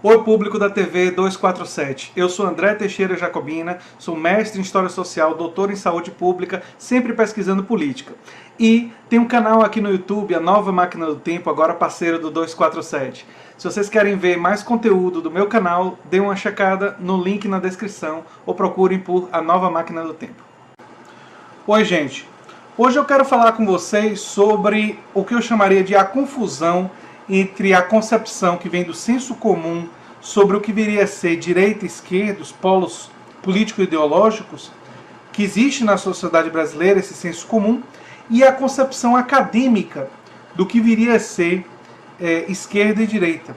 Oi, público da TV 247. Eu sou André Teixeira Jacobina, sou mestre em História Social, doutor em Saúde Pública, sempre pesquisando política. E tem um canal aqui no YouTube, a Nova Máquina do Tempo, agora parceiro do 247. Se vocês querem ver mais conteúdo do meu canal, dê uma checada no link na descrição ou procurem por a Nova Máquina do Tempo. Oi, gente. Hoje eu quero falar com vocês sobre o que eu chamaria de a confusão entre a concepção que vem do senso comum sobre o que viria a ser direita e esquerda, os polos político-ideológicos, que existe na sociedade brasileira, esse senso comum, e a concepção acadêmica do que viria a ser esquerda e direita.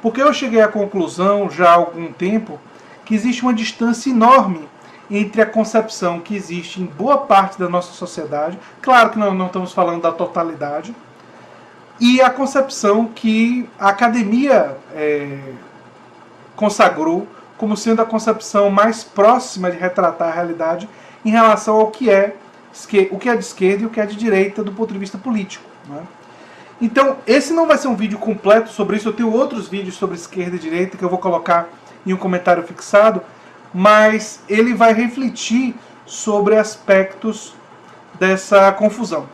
Porque eu cheguei à conclusão, já há algum tempo, que existe uma distância enorme entre a concepção que existe em boa parte da nossa sociedade, claro que não estamos falando da totalidade, e a concepção que a academia consagrou como sendo a concepção mais próxima de retratar a realidade em relação ao que é de esquerda e o que é de direita do ponto de vista político, né? Então, esse não vai ser um vídeo completo sobre isso, eu tenho outros vídeos sobre esquerda e direita que eu vou colocar em um comentário fixado, mas ele vai refletir sobre aspectos dessa confusão.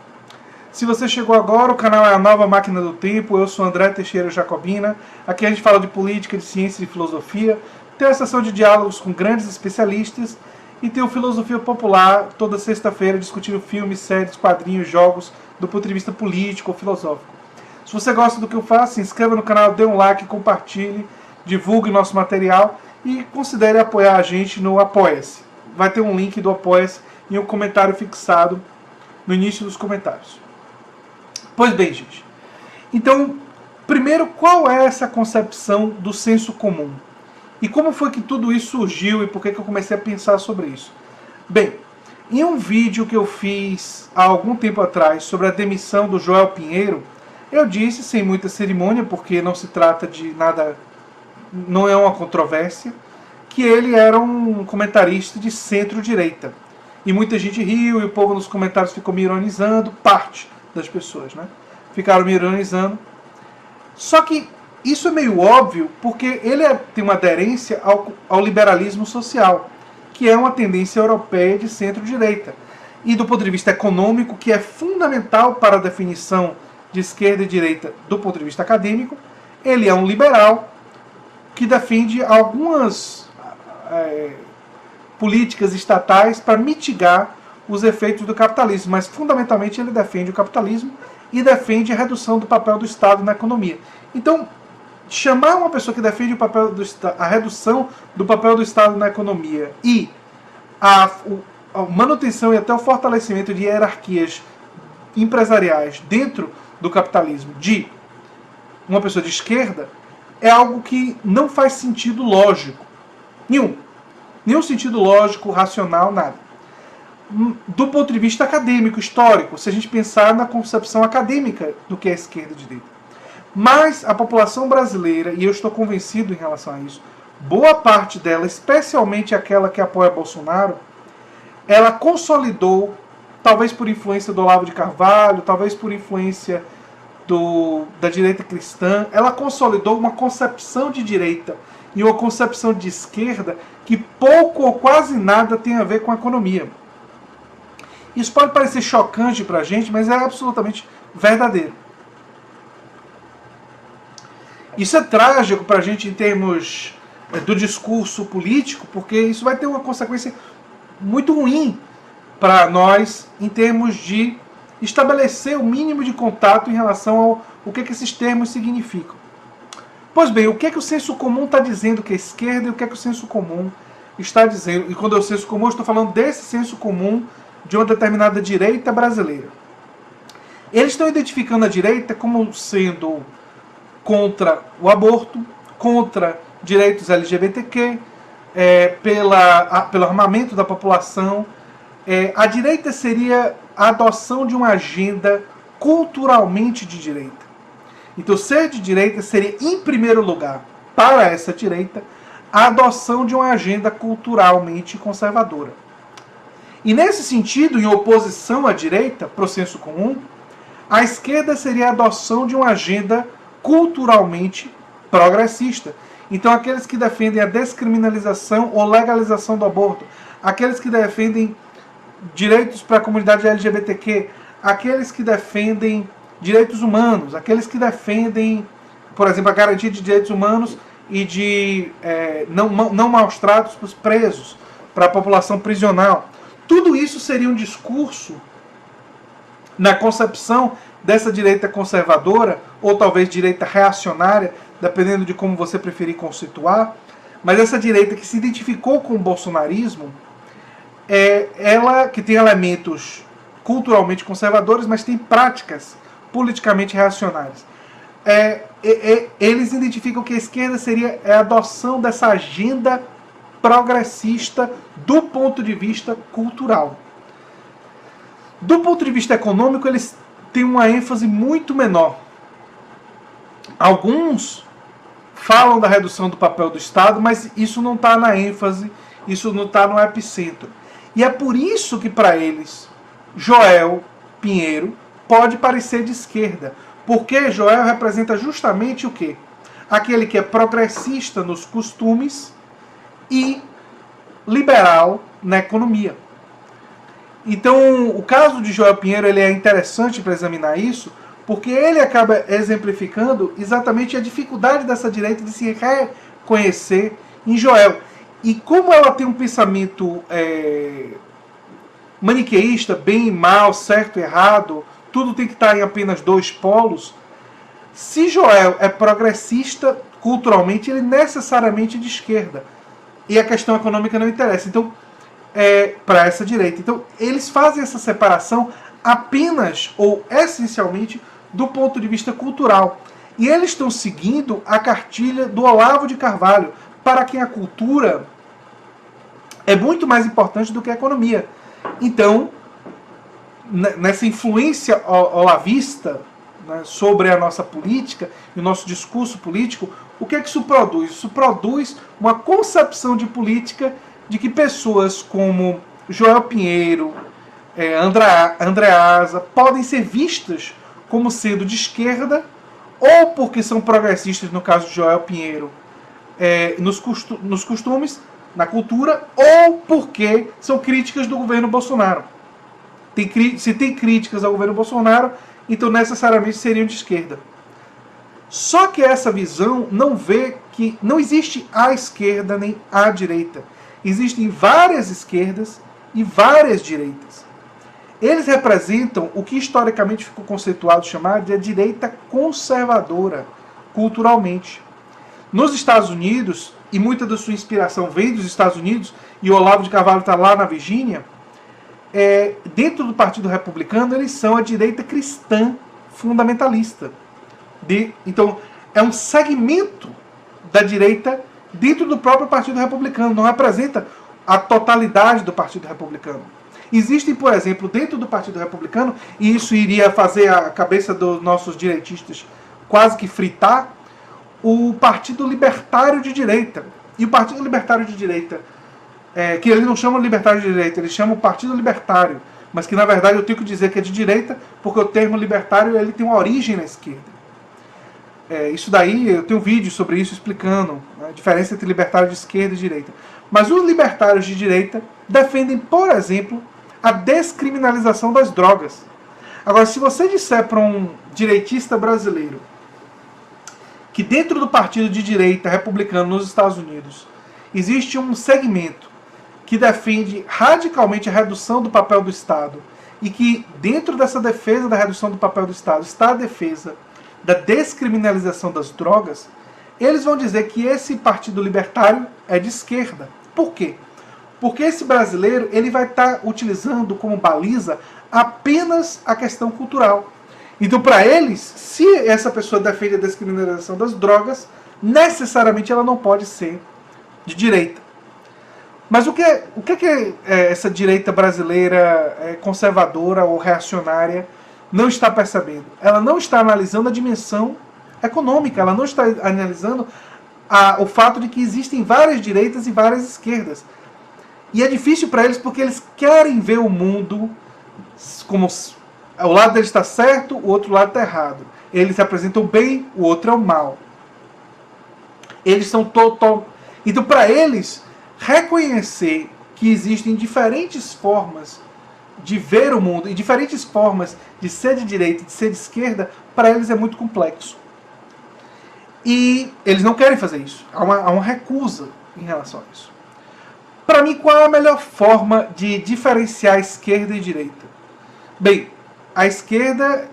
Se você chegou agora, o canal é a Nova Máquina do Tempo, eu sou André Teixeira Jacobina, aqui a gente fala de política, de ciência e de filosofia, tem a sessão de diálogos com grandes especialistas e tem o Filosofia Popular toda sexta-feira discutindo filmes, séries, quadrinhos, jogos do ponto de vista político ou filosófico. Se você gosta do que eu faço, se inscreva no canal, dê um like, compartilhe, divulgue nosso material e considere apoiar a gente no Apoia-se. Vai ter um link do Apoia-se e um comentário fixado no início dos comentários. Pois bem, gente. Então, primeiro, qual é essa concepção do senso comum? E como foi que tudo isso surgiu e por que eu comecei a pensar sobre isso? Bem, em um vídeo que eu fiz há algum tempo atrás sobre a demissão do Joel Pinheiro, eu disse, sem muita cerimônia, porque não se trata de nada, não é uma controvérsia, que ele era um comentarista de centro-direita. E muita gente riu e o povo nos comentários ficou me ironizando, parte das pessoas, né? Ficaram me ironizando. Só que isso é meio óbvio porque ele tem uma aderência ao liberalismo social, que é uma tendência europeia de centro-direita. E do ponto de vista econômico, que é fundamental para a definição de esquerda e direita do ponto de vista acadêmico, ele é um liberal que defende algumas políticas estatais para mitigar os efeitos do capitalismo, mas fundamentalmente ele defende o capitalismo e defende a redução do papel do Estado na economia. Então, chamar uma pessoa que defende a redução do papel do Estado na economia e a manutenção e até o fortalecimento de hierarquias empresariais dentro do capitalismo de uma pessoa de esquerda é algo que não faz sentido lógico. Nenhum sentido lógico, racional, nada. Do ponto de vista acadêmico, histórico, se a gente pensar na concepção acadêmica do que é esquerda e direita. Mas a população brasileira, e eu estou convencido em relação a isso, boa parte dela, especialmente aquela que apoia Bolsonaro, ela consolidou, talvez por influência do Olavo de Carvalho, talvez por influência da direita cristã, ela consolidou uma concepção de direita e uma concepção de esquerda que pouco ou quase nada tem a ver com a economia. Isso pode parecer chocante para a gente, mas é absolutamente verdadeiro. Isso é trágico para a gente em termos do discurso político, porque isso vai ter uma consequência muito ruim para nós em termos de estabelecer o mínimo de contato em relação ao que esses termos significam. Pois bem, o que o senso comum está dizendo que é esquerda e o que o senso comum está dizendo? E quando eu senso comum, eu estou falando desse senso comum de uma determinada direita brasileira. Eles estão identificando a direita como sendo contra o aborto, contra direitos LGBTQ, pelo armamento da população. A direita seria a adoção de uma agenda culturalmente de direita. Então, ser de direita seria, em primeiro lugar, para essa direita, a adoção de uma agenda culturalmente conservadora. E nesse sentido, em oposição à direita, para o senso comum, a esquerda seria a adoção de uma agenda culturalmente progressista. Então aqueles que defendem a descriminalização ou legalização do aborto, aqueles que defendem direitos para a comunidade LGBTQ, aqueles que defendem direitos humanos, aqueles que defendem, por exemplo, a garantia de direitos humanos e de não maus tratos para os presos, para a população prisional. Tudo isso seria um discurso, na concepção dessa direita conservadora, ou talvez direita reacionária, dependendo de como você preferir conceituar, mas essa direita que se identificou com o bolsonarismo, ela que tem elementos culturalmente conservadores, mas tem práticas politicamente reacionárias. Eles identificam que a esquerda seria a adoção dessa agenda progressista do ponto de vista cultural. Do ponto de vista econômico, eles têm uma ênfase muito menor. Alguns falam da redução do papel do Estado, mas isso não está na ênfase, isso não está no epicentro. E é por isso que, para eles, Joel Pinheiro pode parecer de esquerda. Porque Joel representa justamente o quê? Aquele que é progressista nos costumes e liberal na economia. Então, o caso de Joel Pinheiro ele é interessante para examinar isso, porque ele acaba exemplificando exatamente a dificuldade dessa direita de se reconhecer em Joel. E como ela tem um pensamento maniqueísta, bem e mal, certo e errado, tudo tem que estar em apenas dois polos, se Joel é progressista culturalmente, ele necessariamente é de esquerda. E a questão econômica não interessa. Então, para essa direita. Então, eles fazem essa separação apenas ou essencialmente do ponto de vista cultural. E eles estão seguindo a cartilha do Olavo de Carvalho, para quem a cultura é muito mais importante do que a economia. Então, nessa influência olavista, né, sobre a nossa política e o nosso discurso político, o que é que isso produz? Isso produz uma concepção de política de que pessoas como Joel Pinheiro, Andreasa, podem ser vistas como sendo de esquerda, ou porque são progressistas, no caso de Joel Pinheiro, nos costumes, na cultura, ou porque são críticas do governo Bolsonaro. Se tem críticas ao governo Bolsonaro, então necessariamente seriam de esquerda. Só que essa visão não vê que não existe a esquerda nem a direita. Existem várias esquerdas e várias direitas. Eles representam o que historicamente ficou conceituado chamar de a direita conservadora, culturalmente. Nos Estados Unidos, e muita da sua inspiração vem dos Estados Unidos, e o Olavo de Carvalho está lá na Virgínia, dentro do Partido Republicano, eles são a direita cristã fundamentalista. Então, é um segmento da direita dentro do próprio Partido Republicano, não representa a totalidade do Partido Republicano. Existem, por exemplo, dentro do Partido Republicano, e isso iria fazer a cabeça dos nossos direitistas quase que fritar, o Partido Libertário de Direita. E o Partido Libertário de Direita, que eles não chamam Libertário de Direita, eles chamam Partido Libertário, mas que na verdade eu tenho que dizer que é de direita, porque o termo libertário ele tem uma origem na esquerda. Isso daí, eu tenho um vídeo sobre isso explicando a diferença entre libertário de esquerda e direita. Mas os libertários de direita defendem, por exemplo, a descriminalização das drogas. Agora, se você disser para um direitista brasileiro que dentro do partido de direita republicano nos Estados Unidos existe um segmento que defende radicalmente a redução do papel do Estado e que dentro dessa defesa da redução do papel do Estado está a defesa da descriminalização das drogas, eles vão dizer que esse partido libertário é de esquerda. Por quê? Porque esse brasileiro ele vai estar utilizando como baliza apenas a questão cultural. Então, para eles, se essa pessoa defende a descriminalização das drogas, necessariamente ela não pode ser de direita. Mas o que é essa direita brasileira conservadora ou reacionária não está percebendo? Ela não está analisando a dimensão econômica, ela não está analisando o fato de que existem várias direitas e várias esquerdas. E é difícil para eles porque eles querem ver o mundo como o lado deles está certo, o outro lado está errado. Eles representam o bem, o outro é o mal. Eles são total. Então, para eles, reconhecer que existem diferentes formas de ver o mundo e diferentes formas de ser de direita e de ser de esquerda, para eles é muito complexo. E eles não querem fazer isso. Há uma recusa em relação a isso. Para mim, qual é a melhor forma de diferenciar esquerda e direita? Bem, a esquerda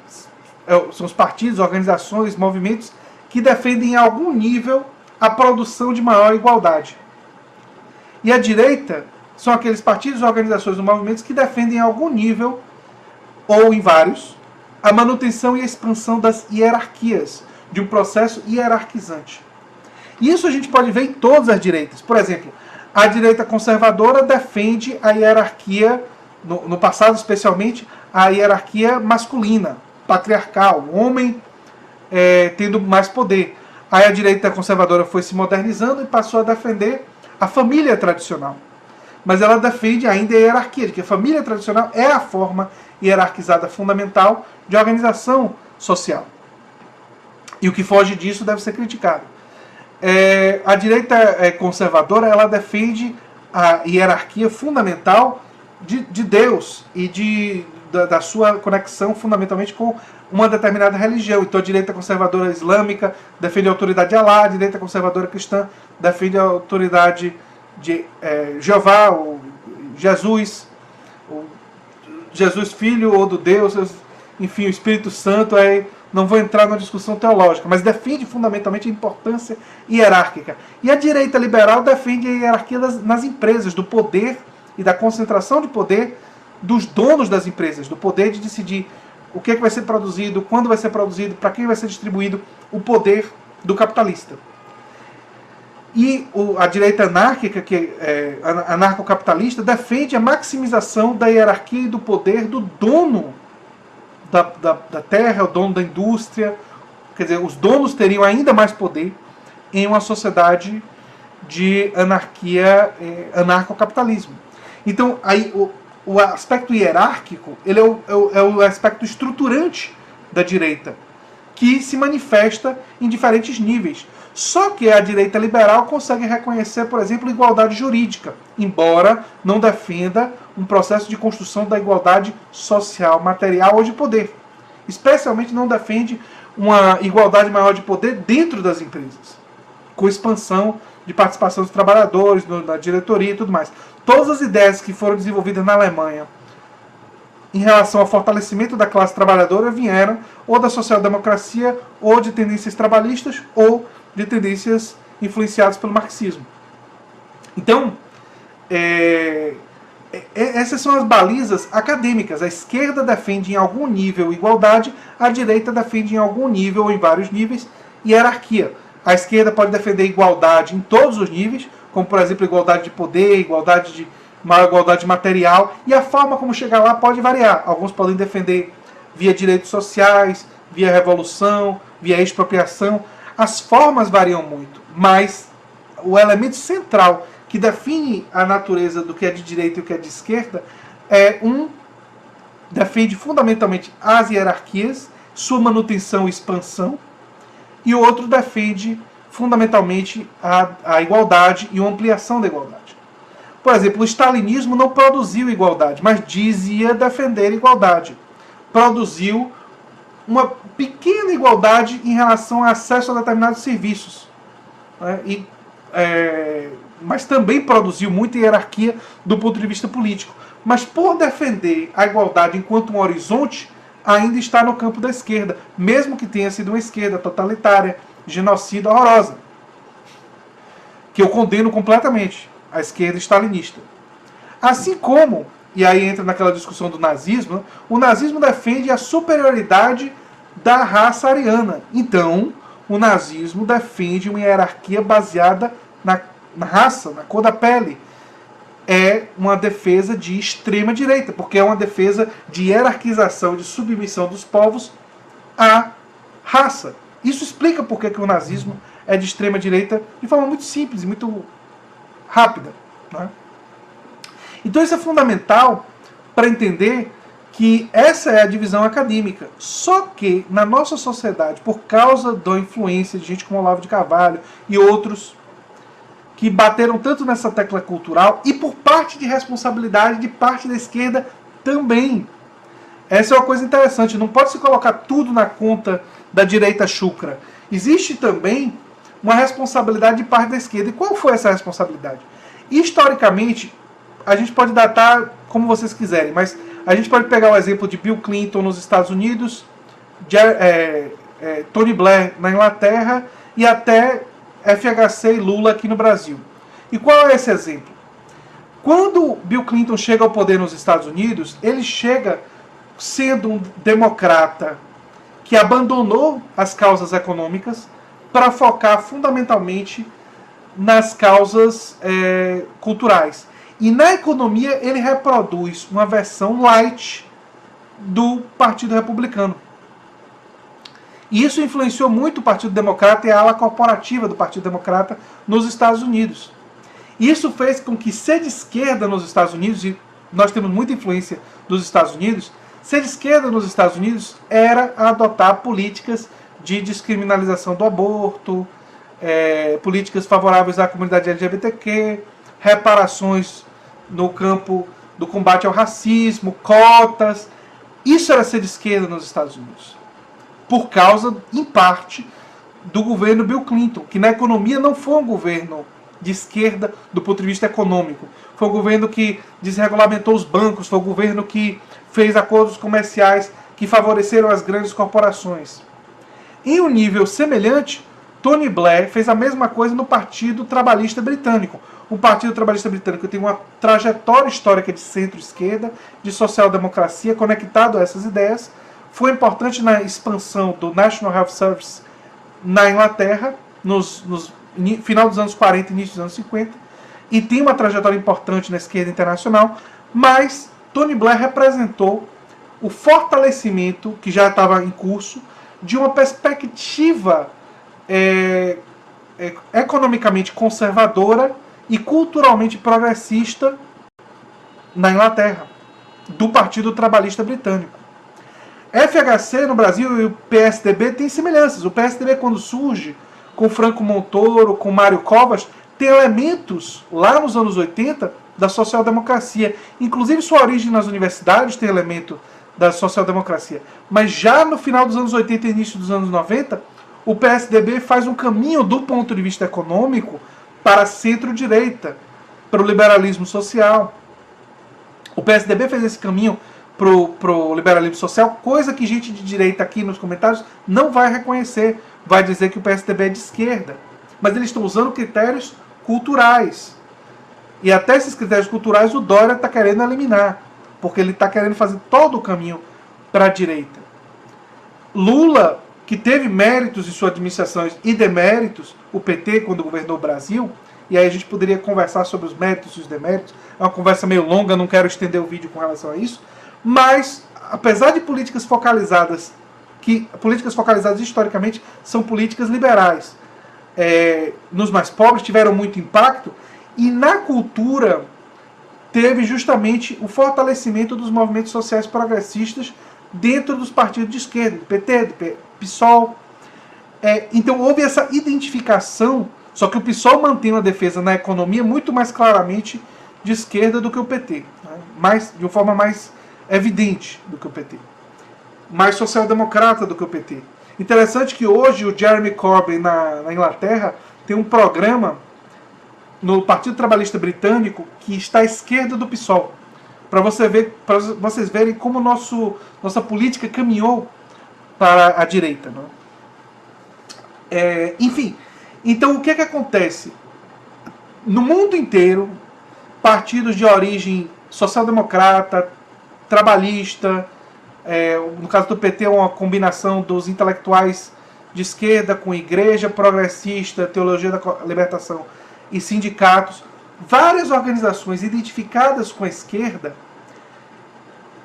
são os partidos, organizações, movimentos que defendem em algum nível a produção de maior igualdade. E a direita são aqueles partidos, organizações ou movimentos que defendem em algum nível, ou em vários, a manutenção e a expansão das hierarquias, de um processo hierarquizante. E isso a gente pode ver em todas as direitas. Por exemplo, a direita conservadora defende a hierarquia, no passado especialmente, a hierarquia masculina, patriarcal, o homem tendo mais poder. Aí a direita conservadora foi se modernizando e passou a defender a família tradicional. Mas ela defende ainda a hierarquia, de que a família tradicional é a forma hierarquizada fundamental de organização social. E o que foge disso deve ser criticado. A direita conservadora, ela defende a hierarquia fundamental de Deus e da sua conexão fundamentalmente com uma determinada religião. Então a direita conservadora islâmica defende a autoridade de Alá, a direita conservadora cristã defende a autoridade de Jeová, ou Jesus Filho ou do Deus, enfim, o Espírito Santo. Não vou entrar numa discussão teológica, mas defende fundamentalmente a importância hierárquica. E a direita liberal defende a hierarquia nas empresas, do poder e da concentração de poder dos donos das empresas, do poder de decidir o que vai ser produzido, quando vai ser produzido, para quem vai ser distribuído, o poder do capitalista. E a direita anárquica, que é anarcocapitalista, defende a maximização da hierarquia e do poder do dono da terra, o dono da indústria. Quer dizer, os donos teriam ainda mais poder em uma sociedade de anarquia, anarcocapitalismo. Então, aí, o aspecto hierárquico, ele é o aspecto estruturante da direita, que se manifesta em diferentes níveis. Só que a direita liberal consegue reconhecer, por exemplo, igualdade jurídica, embora não defenda um processo de construção da igualdade social, material ou de poder. Especialmente não defende uma igualdade maior de poder dentro das empresas, com expansão de participação dos trabalhadores, na diretoria e tudo mais. Todas as ideias que foram desenvolvidas na Alemanha em relação ao fortalecimento da classe trabalhadora vieram ou da social-democracia, ou de tendências trabalhistas, ou de tendências influenciadas pelo marxismo. Então, essas são as balizas acadêmicas. A esquerda defende em algum nível igualdade, a direita defende em algum nível, ou em vários níveis, hierarquia. A esquerda pode defender igualdade em todos os níveis, como, por exemplo, igualdade de poder, maior igualdade material, e a forma como chegar lá pode variar. Alguns podem defender via direitos sociais, via revolução, via expropriação. As formas variam muito, mas o elemento central que define a natureza do que é de direita e o que é de esquerda defende fundamentalmente as hierarquias, sua manutenção e expansão, e o outro defende fundamentalmente a igualdade e a ampliação da igualdade. Por exemplo, o stalinismo não produziu igualdade, mas dizia defender igualdade. Produziu uma pequena igualdade em relação ao acesso a determinados serviços, né? Mas também produziu muita hierarquia do ponto de vista político. Mas por defender a igualdade enquanto um horizonte, ainda está no campo da esquerda, mesmo que tenha sido uma esquerda totalitária, genocida, horrorosa, que eu condeno completamente, a esquerda stalinista. Assim como, e aí entra naquela discussão do nazismo, o nazismo defende a superioridade da raça ariana. Então, o nazismo defende uma hierarquia baseada na raça, na cor da pele. É uma defesa de extrema direita, porque é uma defesa de hierarquização, de submissão dos povos à raça. Isso explica por que o nazismo é de extrema direita de forma muito simples e muito rápida, né? Então isso é fundamental para entender que essa é a divisão acadêmica. Só que na nossa sociedade, por causa da influência de gente como Olavo de Carvalho e outros que bateram tanto nessa tecla cultural, e por parte de responsabilidade de parte da esquerda também. Essa é uma coisa interessante, não pode se colocar tudo na conta da direita chucra. Existe também uma responsabilidade de parte da esquerda. E qual foi essa responsabilidade? Historicamente, a gente pode datar como vocês quiserem, mas a gente pode pegar o exemplo de Bill Clinton nos Estados Unidos, Tony Blair na Inglaterra e até FHC e Lula aqui no Brasil. E qual é esse exemplo? Quando Bill Clinton chega ao poder nos Estados Unidos, ele chega sendo um democrata que abandonou as causas econômicas para focar fundamentalmente nas causas culturais. E na economia ele reproduz uma versão light do Partido Republicano. E isso influenciou muito o Partido Democrata e a ala corporativa do Partido Democrata nos Estados Unidos. Isso fez com que ser de esquerda nos Estados Unidos, e nós temos muita influência dos Estados Unidos, ser de esquerda nos Estados Unidos era adotar políticas de descriminalização do aborto, políticas favoráveis à comunidade LGBTQ, reparações no campo do combate ao racismo, cotas. Isso era ser de esquerda nos Estados Unidos. Por causa, em parte, do governo Bill Clinton, que na economia não foi um governo de esquerda do ponto de vista econômico. Foi um governo que desregulamentou os bancos, foi um governo que fez acordos comerciais que favoreceram as grandes corporações. Em um nível semelhante, Tony Blair fez a mesma coisa no Partido Trabalhista Britânico. O Partido Trabalhista Britânico tem uma trajetória histórica de centro-esquerda, de social-democracia, conectado a essas ideias. Foi importante na expansão do National Health Service na Inglaterra, no final dos anos 40 e início dos anos 50, e tem uma trajetória importante na esquerda internacional, mas Tony Blair representou o fortalecimento, que já estava em curso, de uma perspectiva economicamente conservadora e culturalmente progressista na Inglaterra, do Partido Trabalhista Britânico. FHC no Brasil e o PSDB têm semelhanças. O PSDB, quando surge, com Franco Montoro, com Mário Covas, tem elementos, lá nos anos 80, da social-democracia. Inclusive, sua origem nas universidades tem elemento da social-democracia. Mas já no final dos anos 80 e início dos anos 90, o PSDB faz um caminho, do ponto de vista econômico, para a centro-direita, para o liberalismo social. O PSDB fez esse caminho para o liberalismo social, coisa que gente de direita aqui nos comentários não vai reconhecer. Vai dizer que o PSDB é de esquerda. Mas eles estão usando critérios culturais. E até esses critérios culturais o Dória está querendo eliminar, porque ele está querendo fazer todo o caminho para a direita. Lula, que teve méritos em sua administração e deméritos, o PT, quando governou o Brasil, e aí a gente poderia conversar sobre os méritos e os deméritos, é uma conversa meio longa, não quero estender o vídeo com relação a isso, mas, apesar de políticas focalizadas historicamente são políticas liberais, nos mais pobres tiveram muito impacto, e na cultura teve justamente o fortalecimento dos movimentos sociais progressistas dentro dos partidos de esquerda, do PT, do PSOL. Então houve essa identificação, só que o PSOL mantém uma defesa na economia muito mais claramente de esquerda do que o PT, né? De uma forma mais evidente do que o PT. Mais social-democrata do que o PT. Interessante que hoje o Jeremy Corbyn na Inglaterra tem um programa no Partido Trabalhista Britânico que está à esquerda do PSOL. Para vocês verem como nossa política caminhou para a direita. Não é? Enfim, então o que acontece? No mundo inteiro, partidos de origem social-democrata, trabalhista, no caso do PT, uma combinação dos intelectuais de esquerda com igreja progressista, teologia da libertação e sindicatos, várias organizações identificadas com a esquerda,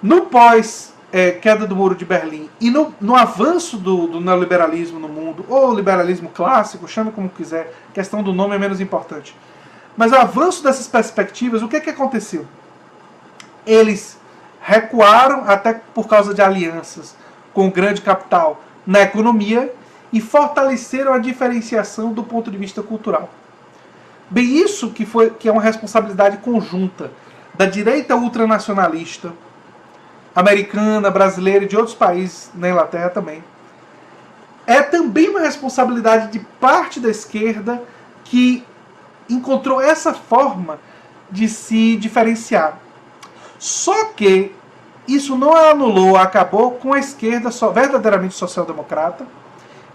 no pós-queda do Muro de Berlim e no avanço do neoliberalismo no mundo, ou liberalismo clássico, chame como quiser, a questão do nome é menos importante. Mas o avanço dessas perspectivas, o que aconteceu? Eles recuaram até por causa de alianças com o grande capital na economia e fortaleceram a diferenciação do ponto de vista cultural. Bem, isso que é uma responsabilidade conjunta da direita ultranacionalista, americana, brasileira e de outros países, na Inglaterra também. É também uma responsabilidade de parte da esquerda que encontrou essa forma de se diferenciar. Só que isso não anulou, acabou com a esquerda verdadeiramente social-democrata.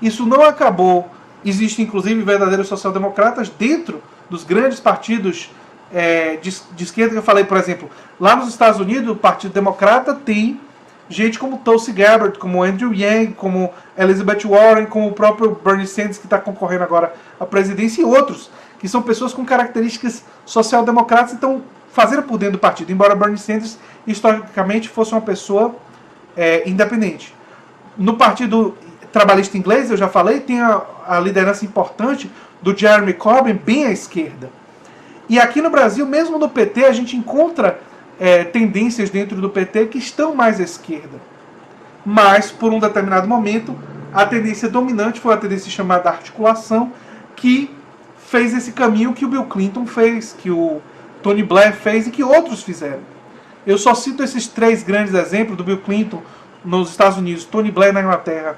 Isso não acabou. Existem inclusive verdadeiros social-democratas dentro dos grandes partidos de esquerda que eu falei, por exemplo. Lá nos Estados Unidos, o Partido Democrata tem gente como Tulsi Gabbard, como Andrew Yang, como Elizabeth Warren, como o próprio Bernie Sanders, que está concorrendo agora à presidência, e outros, que são pessoas com características social-democratas e estão fazendo por dentro do partido, embora Bernie Sanders, historicamente, fosse uma pessoa independente. No Partido Trabalhista Inglês, eu já falei, tem a liderança importante do Jeremy Corbyn, bem à esquerda. E aqui no Brasil, mesmo no PT, a gente encontra tendências dentro do PT que estão mais à esquerda. Mas, por um determinado momento, a tendência dominante foi a tendência chamada articulação, que fez esse caminho que o Bill Clinton fez, que o Tony Blair fez e que outros fizeram. Eu só cito esses 3 grandes exemplos do Bill Clinton nos Estados Unidos, Tony Blair na Inglaterra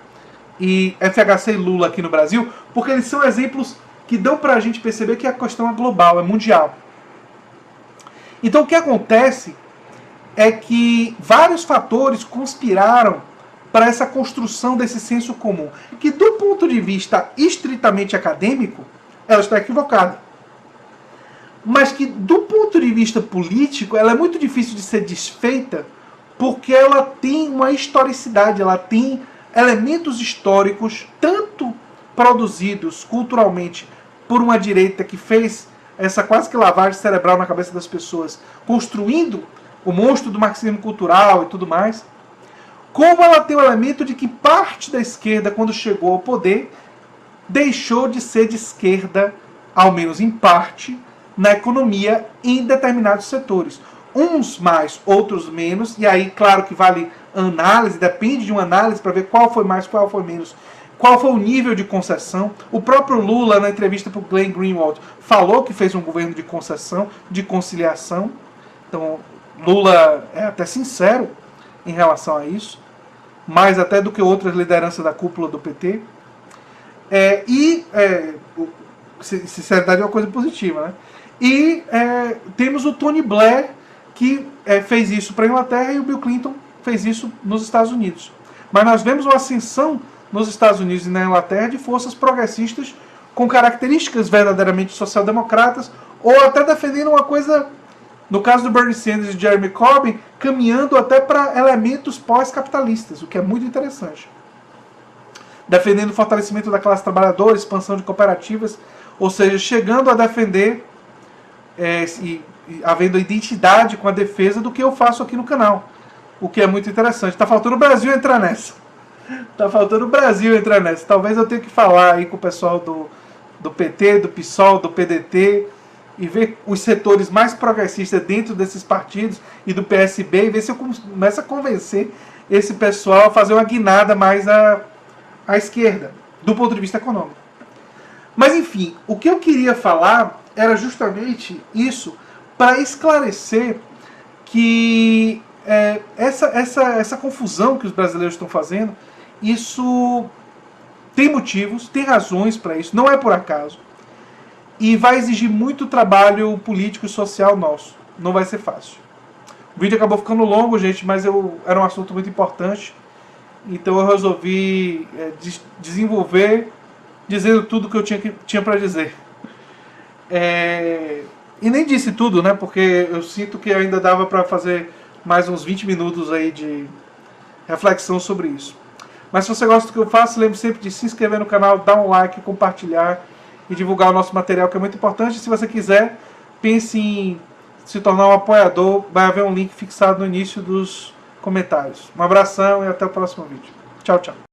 e FHC e Lula aqui no Brasil, porque eles são exemplos que dão para a gente perceber que a questão é global, é mundial. Então o que acontece é que vários fatores conspiraram para essa construção desse senso comum, que do ponto de vista estritamente acadêmico, ela está equivocada. Mas que do ponto de vista político, ela é muito difícil de ser desfeita, porque ela tem uma historicidade, ela tem elementos históricos, tanto produzidos culturalmente por uma direita que fez essa quase que lavagem cerebral na cabeça das pessoas, construindo o monstro do marxismo cultural e tudo mais, como ela tem o elemento de que parte da esquerda, quando chegou ao poder, deixou de ser de esquerda, ao menos em parte, na economia em determinados setores. Uns mais, outros menos, e aí claro que vale análise, depende de uma análise para ver qual foi mais, qual foi menos, qual foi o nível de concessão. O próprio Lula, na entrevista para o Glenn Greenwald, falou que fez um governo de concessão, de conciliação. Então Lula é até sincero em relação a isso, mais até do que outras lideranças da cúpula do PT. Sinceridade é uma coisa positiva, né? E temos o Tony Blair, que fez isso para a Inglaterra, e o Bill Clinton fez isso nos Estados Unidos. Mas nós vemos uma ascensão nos Estados Unidos e na Inglaterra de forças progressistas com características verdadeiramente social-democratas, ou até defendendo uma coisa, no caso do Bernie Sanders e Jeremy Corbyn, caminhando até para elementos pós-capitalistas, o que é muito interessante. Defendendo o fortalecimento da classe trabalhadora, expansão de cooperativas, ou seja, chegando a defender e havendo identidade com a defesa do que eu faço aqui no canal, o que é muito interessante. Está faltando o Brasil entrar nessa. Está faltando o Brasil entrar nessa. Talvez eu tenha que falar aí com o pessoal do PT, do PSOL, do PDT, e ver os setores mais progressistas dentro desses partidos e do PSB, e ver se eu começo a convencer esse pessoal a fazer uma guinada mais à esquerda, do ponto de vista econômico. Mas enfim, o que eu queria falar era justamente isso, para esclarecer que essa confusão que os brasileiros estão fazendo, isso tem motivos, tem razões para isso, não é por acaso. E vai exigir muito trabalho político e social nosso. Não vai ser fácil. O vídeo acabou ficando longo, gente, mas era um assunto muito importante. Então eu resolvi desenvolver dizendo tudo que eu tinha para dizer. E nem disse tudo, né? Porque eu sinto que ainda dava para fazer mais uns 20 minutos aí de reflexão sobre isso. Mas se você gosta do que eu faço, lembre sempre de se inscrever no canal, dar um like, compartilhar e divulgar o nosso material, que é muito importante. Se você quiser, pense em se tornar um apoiador. Vai haver um link fixado no início dos comentários. Um abração e até o próximo vídeo. Tchau, tchau.